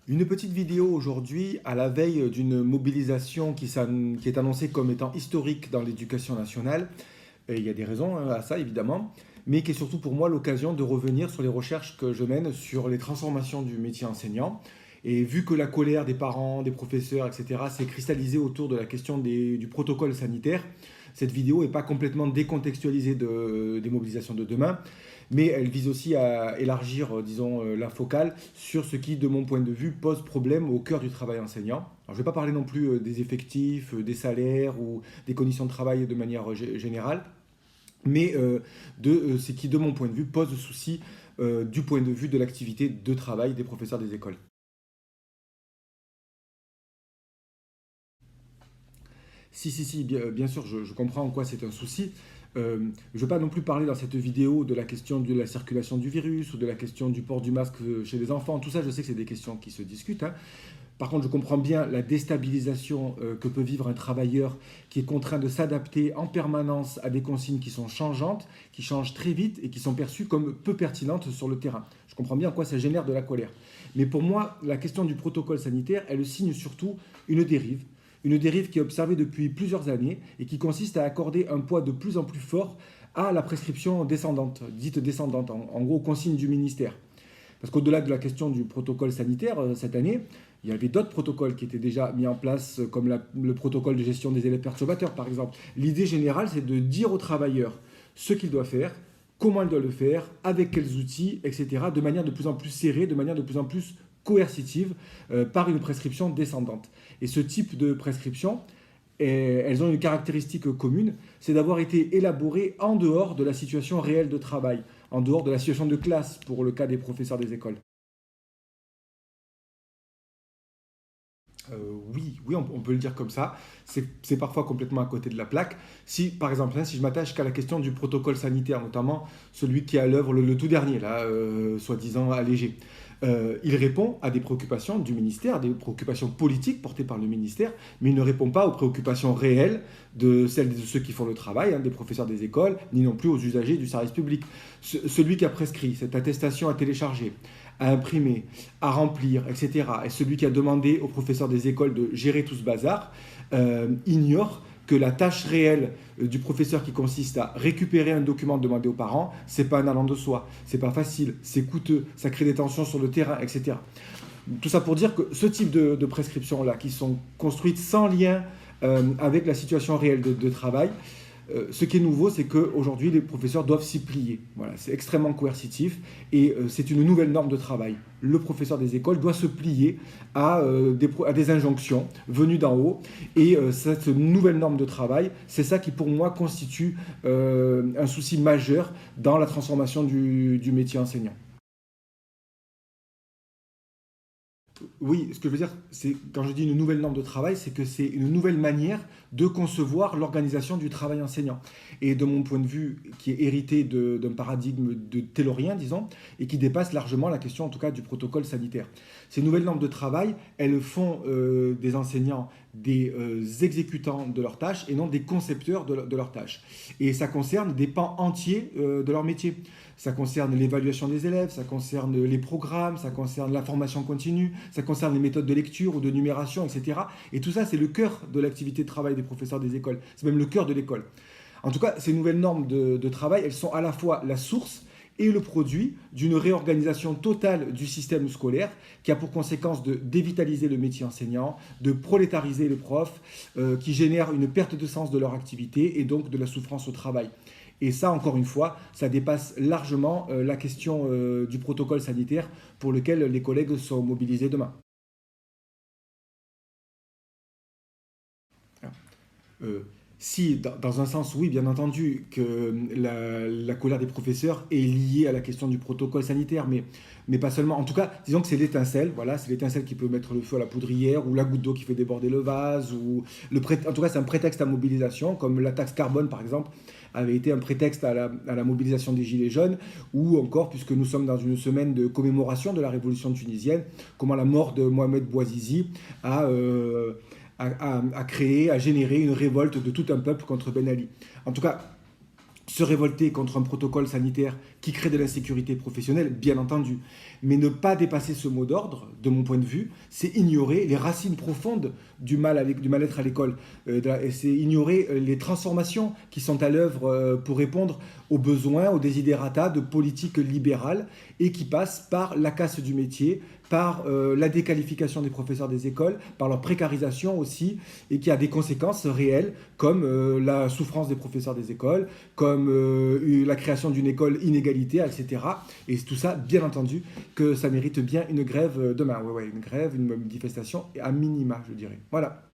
Une petite vidéo aujourd'hui à la veille d'une mobilisation qui est annoncée comme étant historique dans l'éducation nationale. Et il y a des raisons à ça évidemment, mais qui est surtout pour moi l'occasion de revenir sur les recherches que je mène sur les transformations du métier enseignant. Et vu que la colère des parents, des professeurs, etc. s'est cristallisée autour de la question du protocole sanitaire, cette vidéo n'est pas complètement décontextualisée des mobilisations de demain, mais elle vise aussi à élargir, disons, la focale sur ce qui, de mon point de vue, pose problème au cœur du travail enseignant. Alors, je ne vais pas parler non plus des effectifs, des salaires ou des conditions de travail de manière générale, mais de ce qui, de mon point de vue, pose souci du point de vue de l'activité de travail des professeurs des écoles. Si, bien sûr, je comprends en quoi c'est un souci. Je ne veux pas non plus parler dans cette vidéo de la question de la circulation du virus ou de la question du port du masque chez les enfants. Tout ça, je sais que c'est des questions qui se discutent, hein. Par contre, je comprends bien la déstabilisation que peut vivre un travailleur qui est contraint de s'adapter en permanence à des consignes qui sont changeantes, qui changent très vite et qui sont perçues comme peu pertinentes sur le terrain. Je comprends bien en quoi ça génère de la colère. Mais pour moi, la question du protocole sanitaire, elle signe surtout une dérive qui est observée depuis plusieurs années et qui consiste à accorder un poids de plus en plus fort à la prescription descendante, dite descendante, en gros aux consignes du ministère. Parce qu'au-delà de la question du protocole sanitaire, cette année, il y avait d'autres protocoles qui étaient déjà mis en place, comme le protocole de gestion des élèves perturbateurs, par exemple. L'idée générale, c'est de dire aux travailleurs ce qu'ils doivent faire, comment ils doivent le faire, avec quels outils, etc., de manière de plus en plus serrée, de manière de plus en plus coercitive, par une prescription descendante. Et ce type de prescription, elles ont une caractéristique commune, c'est d'avoir été élaborées en dehors de la situation réelle de travail, en dehors de la situation de classe pour le cas des professeurs des écoles. Oui, on peut le dire comme ça. C'est parfois complètement à côté de la plaque. Si, par exemple, hein, si je m'attache qu'à la question du protocole sanitaire, notamment celui qui est à l'œuvre, le tout dernier, là, soi-disant allégé, il répond à des préoccupations du ministère, des préoccupations politiques portées par le ministère, mais il ne répond pas aux préoccupations réelles de celles de ceux qui font le travail, hein, des professeurs des écoles, ni non plus aux usagers du service public. Celui qui a prescrit cette attestation à télécharger, à imprimer, à remplir, etc., et celui qui a demandé aux professeurs des écoles de gérer tout ce bazar, ignore que la tâche réelle du professeur qui consiste à récupérer un document demandé aux parents, c'est pas un allant de soi, c'est pas facile, c'est coûteux, ça crée des tensions sur le terrain, etc. Tout ça pour dire que ce type de prescriptions-là, qui sont construites sans lien avec la situation réelle de travail, ce qui est nouveau, c'est qu'aujourd'hui, les professeurs doivent s'y plier. Voilà, c'est extrêmement coercitif et c'est une nouvelle norme de travail. Le professeur des écoles doit se plier à des injonctions venues d'en haut. Et cette nouvelle norme de travail, c'est ça qui, pour moi, constitue un souci majeur dans la transformation du métier enseignant. Oui, ce que je veux dire, c'est quand je dis une nouvelle norme de travail, c'est que c'est une nouvelle manière de concevoir l'organisation du travail enseignant. Et de mon point de vue, qui est hérité d'un paradigme de taylorien, disons, et qui dépasse largement la question, en tout cas, du protocole sanitaire. Ces nouvelles normes de travail, elles font des enseignants des exécutants de leurs tâches et non des concepteurs de leurs tâches. Et ça concerne des pans entiers de leur métier. Ça concerne l'évaluation des élèves, ça concerne les programmes, ça concerne la formation continue, ça concerne les méthodes de lecture ou de numération, etc. Et tout ça, c'est le cœur de l'activité de travail des professeurs des écoles. C'est même le cœur de l'école. En tout cas, ces nouvelles normes de travail, elles sont à la fois la source et le produit d'une réorganisation totale du système scolaire qui a pour conséquence de dévitaliser le métier enseignant, de prolétariser les profs, qui génère une perte de sens de leur activité et donc de la souffrance au travail. Et ça, encore une fois, ça dépasse largement la question du protocole sanitaire pour lequel les collègues sont mobilisés demain. Euh, Si, dans un sens, oui, bien entendu, que la colère des professeurs est liée à la question du protocole sanitaire, mais pas seulement. En tout cas, disons que c'est l'étincelle, voilà, c'est l'étincelle qui peut mettre le feu à la poudrière, ou la goutte d'eau qui fait déborder le vase, en tout cas, c'est un prétexte à mobilisation, comme la taxe carbone, par exemple, avait été un prétexte à la mobilisation des Gilets jaunes, ou encore, puisque nous sommes dans une semaine de commémoration de la révolution tunisienne, comment la mort de Mohamed Bouazizi a à créer, à générer une révolte de tout un peuple contre Ben Ali. En tout cas, Se révolter contre un protocole sanitaire qui crée de l'insécurité professionnelle, bien entendu. Mais ne pas dépasser ce mot d'ordre, de mon point de vue, c'est ignorer les racines profondes du mal-être à l'école. Et c'est ignorer les transformations qui sont à l'œuvre pour répondre aux besoins, aux desiderata de politiques libérales et qui passent par la casse du métier, par la déqualification des professeurs des écoles, par leur précarisation aussi, et qui a des conséquences réelles comme la souffrance des professeurs des écoles, comme la création d'une école inégalité, etc. Et tout ça, bien entendu, que ça mérite bien une grève demain. Ouais, une grève, une manifestation, à minima, je dirais. Voilà.